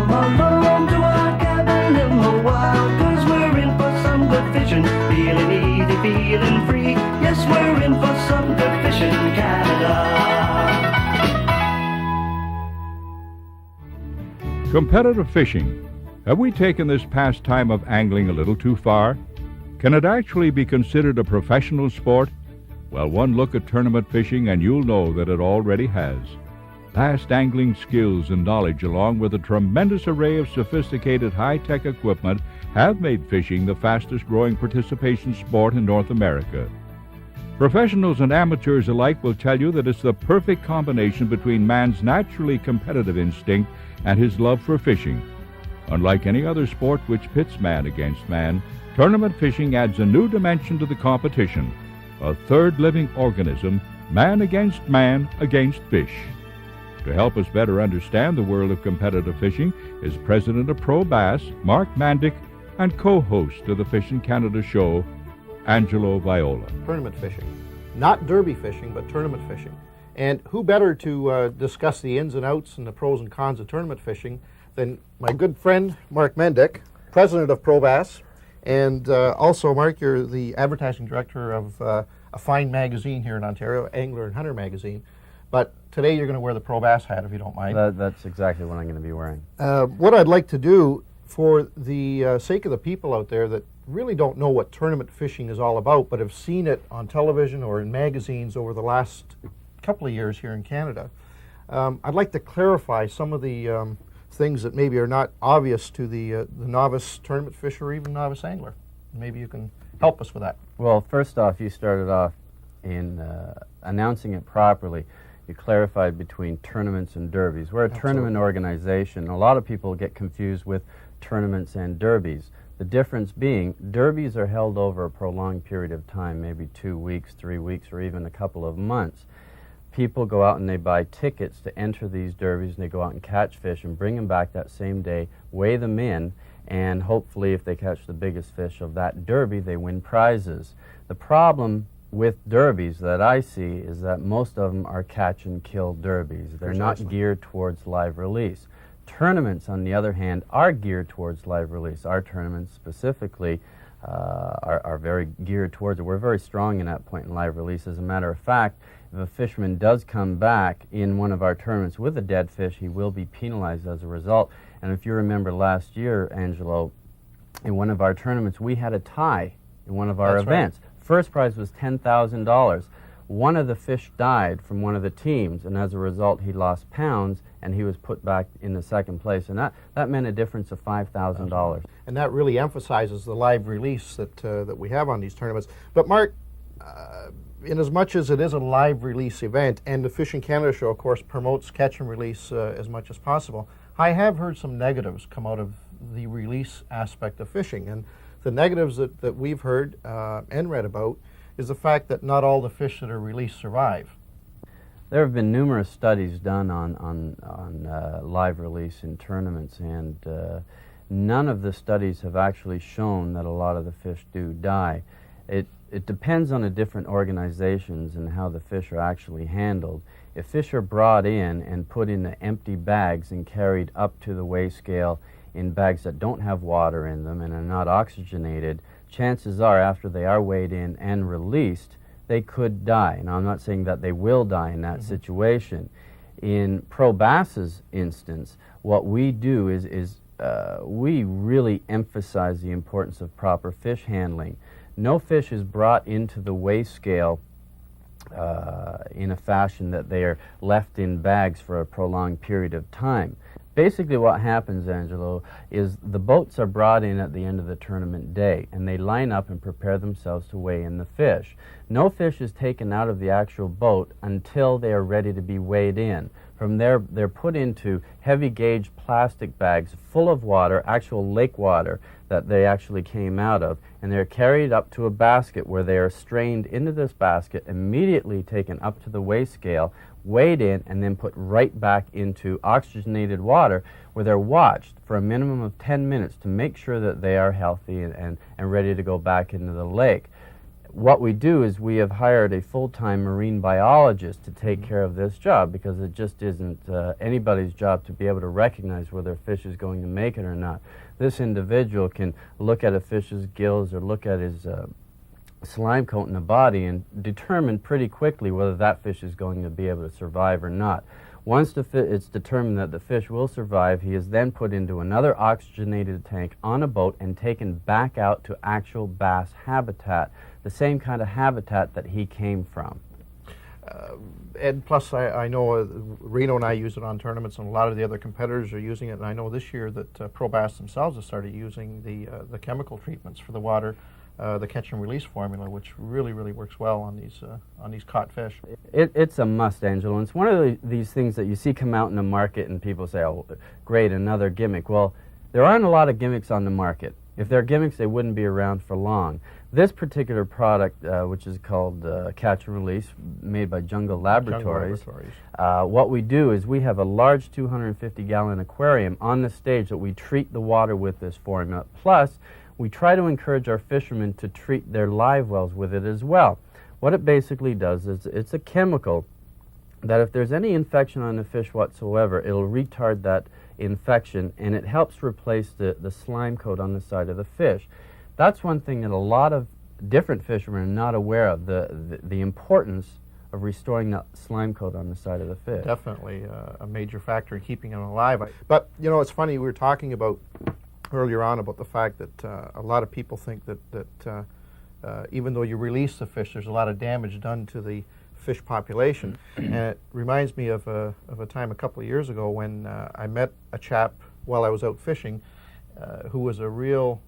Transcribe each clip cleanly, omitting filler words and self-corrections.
come along to our cabin in the wild, 'cause we're in for some good fishing, feeling easy, feeling free. Yes, we're in for some good fishing, Canada. Competitive fishing. Have we taken this pastime of angling a little too far? Can it actually be considered a professional sport? Well, one look at tournament fishing and you'll know that it already has. Vast angling skills and knowledge, along with a tremendous array of sophisticated high-tech equipment, have made fishing the fastest-growing participation sport in North America. Professionals and amateurs alike will tell you that it's the perfect combination between man's naturally competitive instinct and his love for fishing. Unlike any other sport which pits man against man, tournament fishing adds a new dimension to the competition. A third living organism, man against fish. To help us better understand the world of competitive fishing is President of Pro Bass, Mark Mandic, and co-host of the Fishin' Canada show, Angelo Viola. Tournament fishing. Not derby fishing, but tournament fishing. And who better to discuss the ins and outs and the pros and cons of tournament fishing than my good friend, Mark Mandic, President of Pro Bass. And also, Mark, you're the advertising director of a fine magazine here in Ontario, Angler and Hunter magazine. But today you're going to wear the Pro Bass hat, if you don't mind. That's exactly what I'm going to be wearing. What I'd like to do, for the sake of the people out there that really don't know what tournament fishing is all about, but have seen it on television or in magazines over the last couple of years here in Canada, I'd like to clarify some of the things that maybe are not obvious to the novice tournament fisher or even novice angler. Maybe you can help us with that. Well, first off, you started off in announcing it properly. You clarified between tournaments and derbies. We're a tournament organization. A lot of people get confused with tournaments and derbies. The difference being, derbies are held over a prolonged period of time, maybe 2 weeks, 3 weeks, or even a couple of months. People go out and they buy tickets to enter these derbies, and they go out and catch fish and bring them back that same day, weigh them in, and hopefully if they catch the biggest fish of that derby, they win prizes. The problem with derbies that I see is that most of them are catch and kill derbies. They're not geared towards live release. Tournaments, on the other hand, are geared towards live release. Our tournaments specifically are very geared towards it. We're very strong in that point in live release. As a matter of fact, if a fisherman does come back in one of our tournaments with a dead fish, he will be penalized as a result. And if you remember last year, Angelo, in one of our tournaments, we had a tie in one of our events. Right. First prize was $10,000. One of the fish died from one of the teams, and as a result, he lost pounds, and he was put back in the second place. And that meant a difference of $5,000. And that really emphasizes the live release that we have on these tournaments. But Mark, in as much as it is a live release event, and the Fishin' Canada show, of course, promotes catch and release as much as possible, I have heard some negatives come out of the release aspect of fishing. And the negatives that we've heard and read about is the fact that not all the fish that are released survive. There have been numerous studies done on live release in tournaments, and none of the studies have actually shown that a lot of the fish do die. It depends on the different organizations and how the fish are actually handled. If fish are brought in and put in the empty bags and carried up to the weigh scale in bags that don't have water in them and are not oxygenated, chances are after they are weighed in and released, they could die. Now, I'm not saying that they will die in that situation. In Pro Bass's instance, what we do is we really emphasize the importance of proper fish handling. No fish is brought into the weigh scale in a fashion that they are left in bags for a prolonged period of time. Basically what happens, Angelo, is the boats are brought in at the end of the tournament day, and they line up and prepare themselves to weigh in the fish. No fish is taken out of the actual boat until they are ready to be weighed in. From there, they're put into heavy gauge plastic bags full of water, actual lake water that they actually came out of, and they're carried up to a basket where they are strained into this basket, immediately taken up to the weigh scale, weighed in, and then put right back into oxygenated water where they're watched for a minimum of 10 minutes to make sure that they are healthy and ready to go back into the lake. what we do is we have hired a full-time marine biologist to take care of this job, because it just isn't anybody's job to be able to recognize whether a fish is going to make it or not. This individual can look at a fish's gills or look at his slime coat in the body and determine pretty quickly whether that fish is going to be able to survive or not. Once it's determined that the fish will survive, he is then put into another oxygenated tank on a boat and taken back out to actual bass habitat, the same kind of habitat that he came from. And plus, I know Reno and I use it on tournaments, and a lot of the other competitors are using it. And I know this year that Pro Bass themselves have started using the chemical treatments for the water, the catch and release formula, which really works well on these caught fish. It's a must, Angelo. And it's one of these things that you see come out in the market, and people say, "Oh, great, another gimmick." Well, there aren't a lot of gimmicks on the market. If they're gimmicks, they wouldn't be around for long. This particular product, which is called Catch and Release, made by Jungle Laboratories, what we do is we have a large 250-gallon aquarium on the stage that we treat the water with this formula. Plus, we try to encourage our fishermen to treat their live wells with it as well. What it basically does is it's a chemical that if there's any infection on the fish whatsoever, it'll retard that infection, and it helps replace the slime coat on the side of the fish. That's one thing that a lot of different fishermen are not aware of, the importance of restoring that slime coat on the side of the fish. Definitely a major factor in keeping them alive. But, you know, it's funny, we were talking about earlier on about the fact that a lot of people think that even though you release the fish, there's a lot of damage done to the fish population. And it reminds me of a time a couple of years ago when I met a chap while I was out fishing who was a real,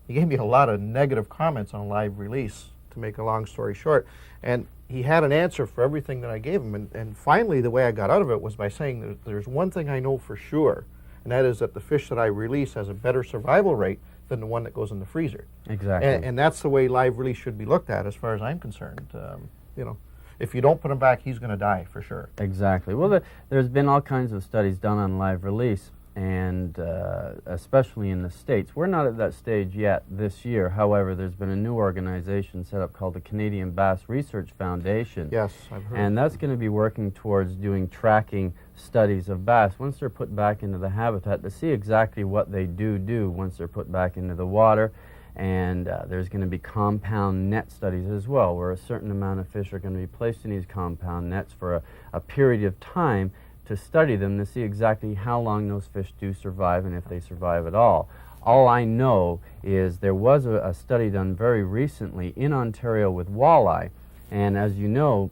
he gave me a lot of negative comments on live release, to make a long story short. And he had an answer for everything that I gave him. And finally, the way I got out of it was by saying that there's one thing I know for sure, and that is that the fish that I release has a better survival rate than the one that goes in the freezer. Exactly. And that's the way live release should be looked at, as far as I'm concerned. You know, if you don't put him back, he's going to die for sure. Exactly. Well, there's been all kinds of studies done on live release, and especially in the States. We're not at that stage yet this year. However, there's been a new organization set up called the Canadian Bass Research Foundation. Yes, I've heard. And that's going to be working towards doing tracking studies of bass once they're put back into the habitat, to see exactly what they do once they're put back into the water. And there's going to be compound net studies as well, where a certain amount of fish are going to be placed in these compound nets for a period of time to study them, to see exactly how long those fish do survive and if they survive at all. All I know is there was a study done very recently in Ontario with walleye, and as you know,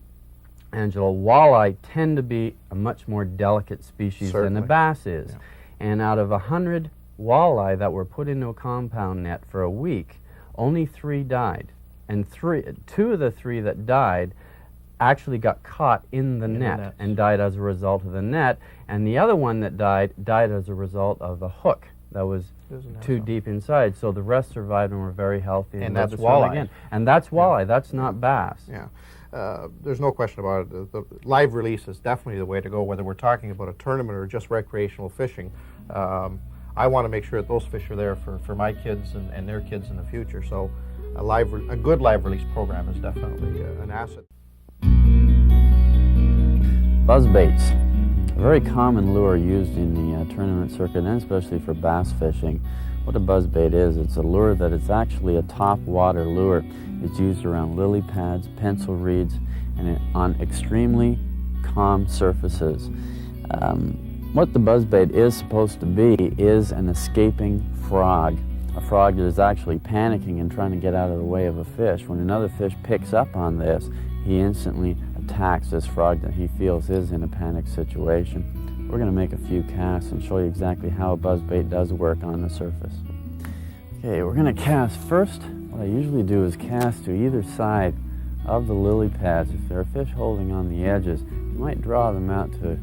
Angelo, walleye tend to be a much more delicate species than the bass is. Yeah. And out of 100 walleye that were put into a compound net for a week, only 3 died. And 2 of the 3 that died actually got caught in the net and died as a result of the net, and the other one that died as a result of a hook that was too deep inside. So the rest survived and were very healthy. And that's walleye. Again. And that's walleye. Yeah. That's not bass. Yeah. There's no question about it. The live release is definitely the way to go, whether we're talking about a tournament or just recreational fishing. I want to make sure that those fish are there for my kids and their kids in the future. So a good live release program is definitely an asset. Buzzbaits, a very common lure used in the tournament circuit, and especially for bass fishing. What a buzzbait is, it's a lure that is actually a top water lure. It's used around lily pads, pencil reeds, and on extremely calm surfaces. What the buzzbait is supposed to be is an escaping frog. A frog that is actually panicking and trying to get out of the way of a fish. When another fish picks up on this, he instantly attacks this frog that he feels is in a panic situation. We're going to make a few casts and show you exactly how a buzzbait does work on the surface. Okay, we're going to cast first. What I usually do is cast to either side of the lily pads. If there are fish holding on the edges, you might draw them out to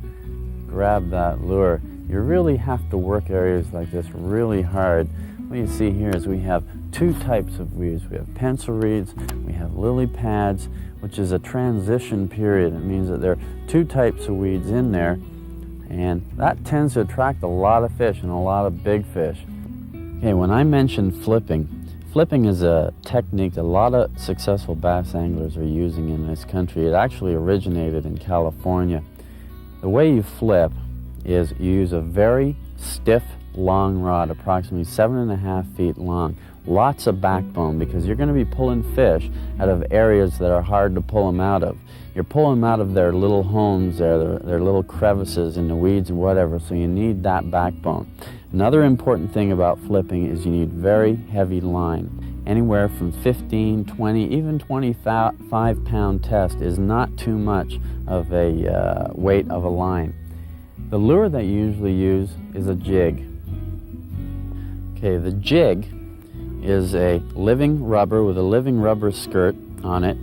grab that lure. You really have to work areas like this really hard. What you see here is we have 2 types of weeds. We have pencil reeds, we have lily pads, which is a transition period. It means that there are 2 types of weeds in there, and that tends to attract a lot of fish and a lot of big fish. Okay, when I mention flipping, Flipping is a technique that a lot of successful bass anglers are using in this country. It actually originated in California. The way you flip is you use a very stiff, long rod, approximately 7.5 feet long. Lots of backbone, because you're going to be pulling fish out of areas that are hard to pull them out of. You're pulling them out of their little homes, their little crevices in the weeds and whatever, so you need that backbone. Another important thing about flipping is you need very heavy line. Anywhere from 15, 20, even 25-pound test is not too much of a weight of a line. The lure that you usually use is a jig. Okay, the jig is a living rubber with a living rubber skirt on it.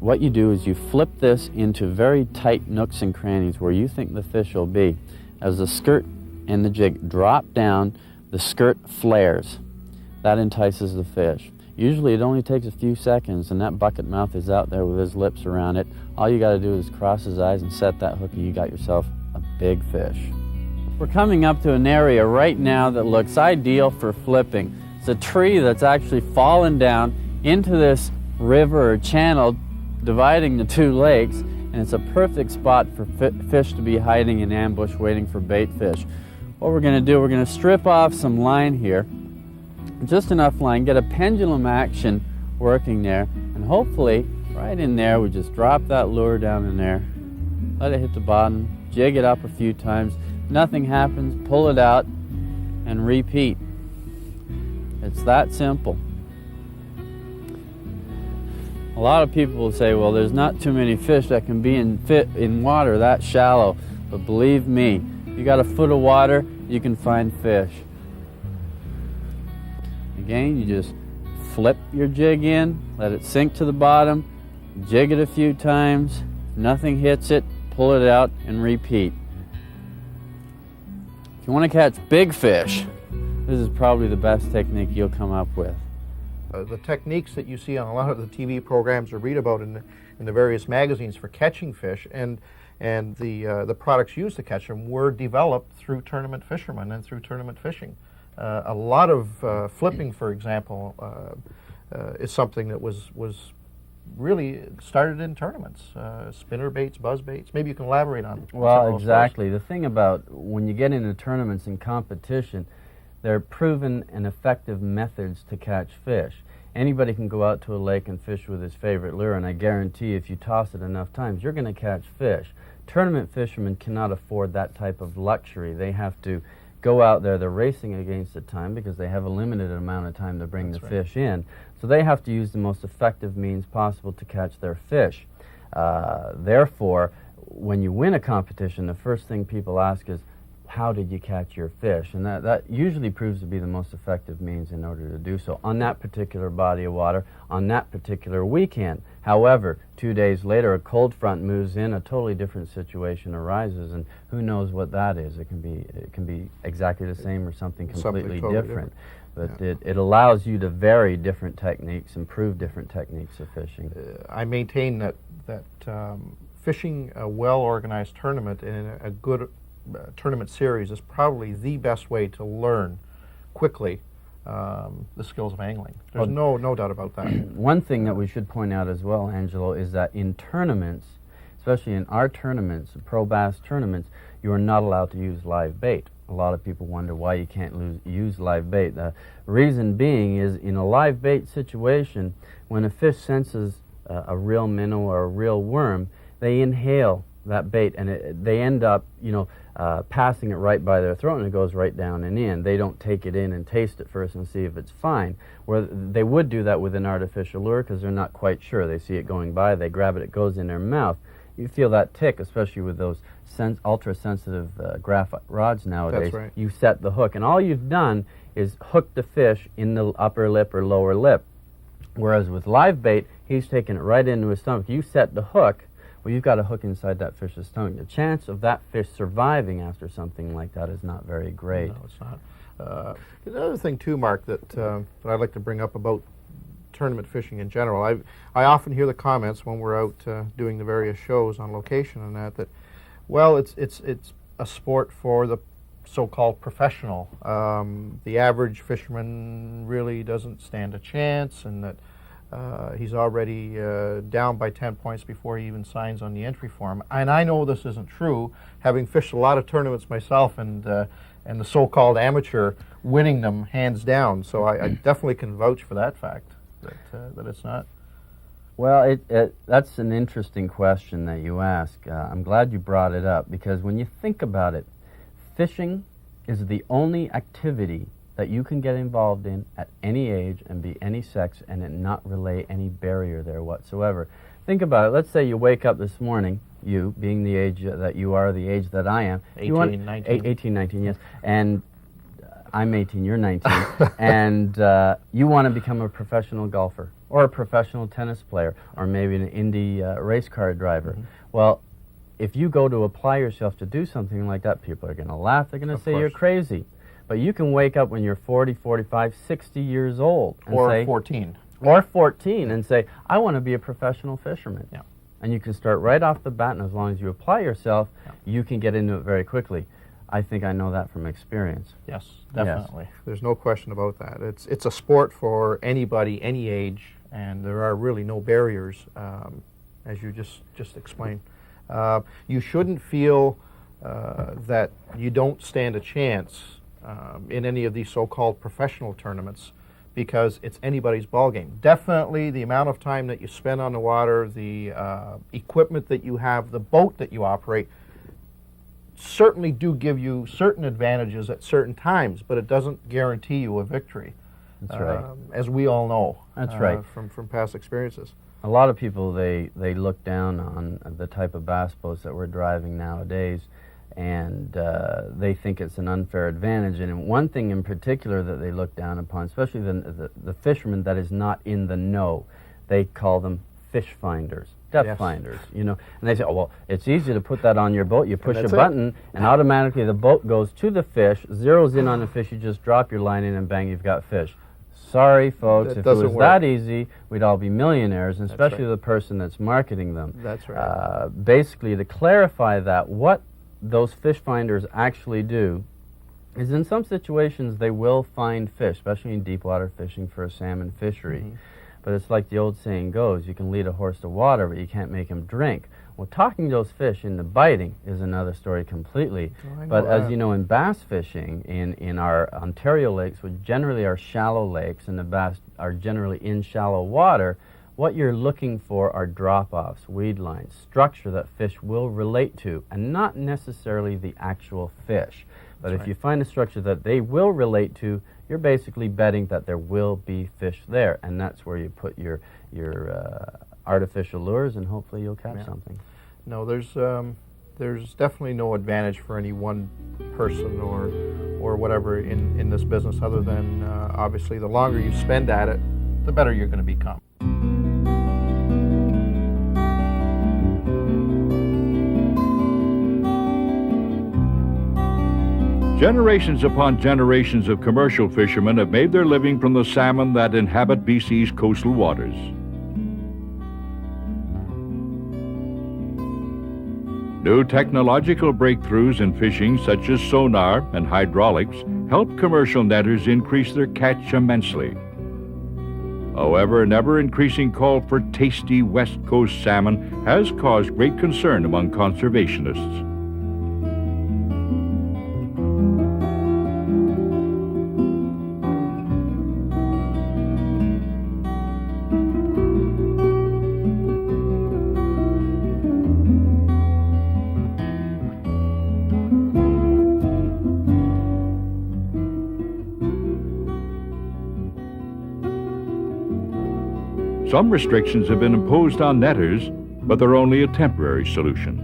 What you do is you flip this into very tight nooks and crannies where you think the fish will be. As the skirt and the jig drop down, the skirt flares. That entices the fish. Usually it only takes a few seconds and that bucket mouth is out there with his lips around it. All you got to do is cross his eyes and set that hook and you got yourself a big fish. We're coming up to an area right now that looks ideal for flipping. It's a tree that's actually fallen down into this river or channel dividing the two lakes, and it's a perfect spot for fish to be hiding in ambush waiting for bait fish. What we're going to do, we're going to strip off some line here, just enough line, get a pendulum action working there, and hopefully right in there we just drop that lure down in there, let it hit the bottom, jig it up a few times, nothing happens, pull it out and repeat. It's that simple. A lot of people will say, well, there's not too many fish that can be in water that shallow, but believe me, you got a foot of water, you can find fish. Again, you just flip your jig in, let it sink to the bottom, jig it a few times, if nothing hits it, pull it out and repeat. If you want to catch big fish, this is probably the best technique you'll come up with. The techniques that you see on a lot of the TV programs or read about in the various magazines for catching fish and the products used to catch them were developed through tournament fishermen and through tournament fishing. A lot of flipping, for example, is something that was really started in tournaments. Spinner baits, buzz baits. Maybe you can elaborate on. Well, exactly. The thing about when you get into tournaments and competition, they're proven and effective methods to catch fish. Anybody can go out to a lake and fish with his favorite lure, and I guarantee if you toss it enough times, you're going to catch fish. Tournament fishermen cannot afford that type of luxury. They have to go out there, they're racing against the time because they have a limited amount of time to bring the fish in. So they have to use the most effective means possible to catch their fish. Therefore, when you win a competition, the first thing people ask is, how did you catch your fish? And that usually proves to be the most effective means in order to do so on that particular body of water, on that particular weekend. However, 2 days later, a cold front moves in, a totally different situation arises, and who knows what that is. It can be exactly the same or something completely totally different. But it allows you to vary different techniques, improve different techniques of fishing. I maintain that fishing a well-organized tournament in a good tournament series is probably the best way to learn quickly the skills of angling. There's no doubt about that. One thing that we should point out as well, Angelo, is that in tournaments, especially in our tournaments, pro bass tournaments, you are not allowed to use live bait. A lot of people wonder why you can't use live bait. The reason being is in a live bait situation, when a fish senses a real minnow or a real worm, they inhale that bait and they end up, passing it right by their throat and it goes right down and in. They don't take it in and taste it first and see if it's fine. Where they would do that with an artificial lure because they're not quite sure. They see it going by, they grab it, it goes in their mouth. You feel that tick, especially with those ultra-sensitive graphite rods nowadays. That's right. You set the hook and all you've done is hook the fish in the upper lip or lower lip. Whereas with live bait, he's taking it right into his stomach. You set the hook, well, you've got a hook inside that fish's stomach. The chance of that fish surviving after something like that is not very great. No, it's not. Another thing, too, Mark, that I'd like to bring up about tournament fishing in general. I often hear the comments when we're out doing the various shows on location and that well, it's a sport for the so-called professional. The average fisherman really doesn't stand a chance, and that he's already down by 10 points before he even signs on the entry form. And I know this isn't true, having fished a lot of tournaments myself, and the so-called amateur winning them hands down. So I definitely can vouch for that fact, that it's not. Well, that's an interesting question that you ask. I'm glad you brought it up, because when you think about it, fishing is the only activity that you can get involved in at any age and be any sex and it not relay any barrier there whatsoever. Think about it. Let's say you wake up this morning, you, being the age that you are, the age that I am. 18, 19. 18, 19, yes. And I'm 18, you're 19. And you want to become a professional golfer or a professional tennis player or maybe an Indy race car driver. Mm-hmm. Well, if you go to apply yourself to do something like that, people are going to laugh. They're going to say you're crazy. But you can wake up when you're 40, 45, 60 years old. And or say, 14. Or 14 and say, I want to be a professional fisherman. Yeah. And you can start right off the bat, and as long as you apply yourself, you can get into it very quickly. I think I know that from experience. Yes, definitely. Yes. There's no question about that. It's a sport for anybody, any age, and there are really no barriers, as you just explained. You shouldn't feel that you don't stand a chance in any of these so-called professional tournaments, because it's anybody's ballgame. Definitely the amount of time that you spend on the water, the equipment that you have, the boat that you operate, certainly do give you certain advantages at certain times, but it doesn't guarantee you a victory. That's right. As we all know. That's right. From past experiences. A lot of people, they look down on the type of bass boats that we're driving nowadays, and they think it's an unfair advantage. And one thing in particular that they look down upon, especially the fishermen that is not in the know, they call them fish finders, depth finders, you know. And they say, oh, well, it's easy to put that on your boat. You push a button, and automatically the boat goes to the fish, zeroes in on the fish, you just drop your line in, and bang, you've got fish. Sorry, folks, if it was that easy, we'd all be millionaires, and especially the person that's marketing them. That's right. Basically, to clarify that, what those fish finders actually do is in some situations they will find fish, especially in deep water fishing for a salmon fishery. Mm-hmm. But it's like the old saying goes, you can lead a horse to water, but you can't make him drink. Well, talking those fish into biting is another story completely. But as you know, in bass fishing, in our Ontario lakes, which generally are shallow lakes, and the bass are generally in shallow water, what you're looking for are drop-offs, weed lines, structure that fish will relate to, and not necessarily the actual fish. But if you find a structure that they will relate to, you're basically betting that there will be fish there, and that's where you put your artificial lures, and hopefully you'll catch something. No, there's definitely no advantage for any one person or whatever in this business, other than obviously the longer you spend at it, the better you're going to become. Generations upon generations of commercial fishermen have made their living from the salmon that inhabit BC's coastal waters. New technological breakthroughs in fishing, such as sonar and hydraulics, help commercial netters increase their catch immensely. However, an ever-increasing call for tasty West Coast salmon has caused great concern among conservationists. Some restrictions have been imposed on netters, but they're only a temporary solution.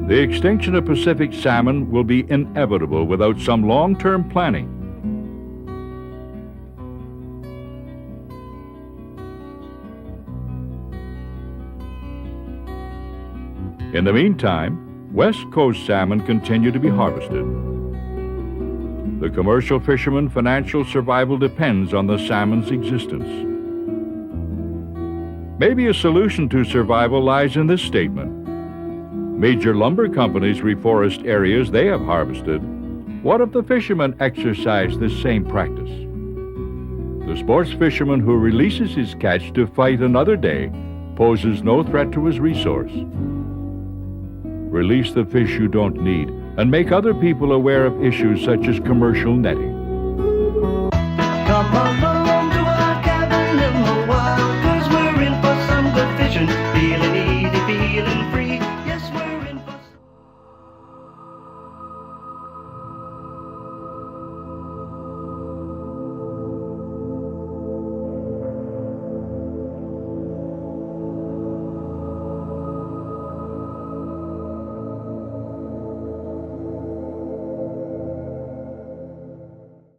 The extinction of Pacific salmon will be inevitable without some long-term planning. In the meantime, West Coast salmon continue to be harvested. The commercial fisherman's financial survival depends on the salmon's existence. Maybe a solution to survival lies in this statement: Major lumber companies reforest areas they have harvested. What if the fishermen exercise this same practice? The sports fisherman who releases his catch to fight another day poses no threat to his resource. Release the fish you don't need and make other people aware of issues such as commercial netting.